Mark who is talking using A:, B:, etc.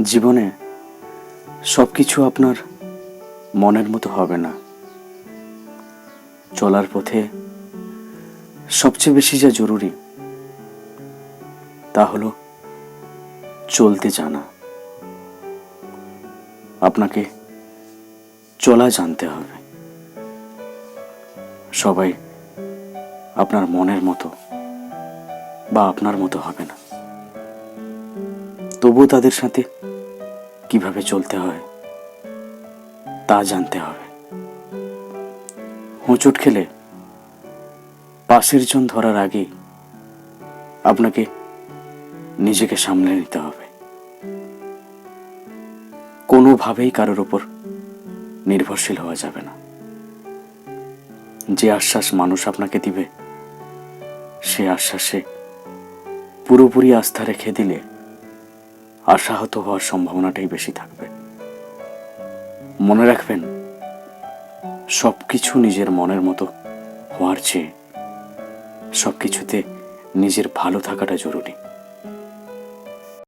A: জীবনে সবকিছু আপনার মনের মতো হবে না। চলার পথে সবচেয়ে বেশি যা জরুরি তা হলো চলতে জানা। আপনাকে চলা জানতে হবে। সবাই আপনার মনের মতো বা আপনার মতো হবে না, তবুও তাদের সাথে কিভাবে চলতে হয় তা জানতে হবে। হোঁচট খেলে পাশের জন ধরার আগেই আপনাকে নিজেকে সামলে নিতে হবে। কোনোভাবেই কারোর ওপর নির্ভরশীল হওয়া যাবে না। যে আশ্বাস মানুষ আপনাকে দিবে সে আশ্বাসে পুরোপুরি আস্থা রেখে দিলে আশাহত হওয়ার সম্ভাবনাটাই বেশি থাকবে। মনে রাখবেন, সবকিছু নিজের মনের মতো হওয়ার চেয়ে সবকিছুতে নিজের ভালো থাকাটা জরুরি।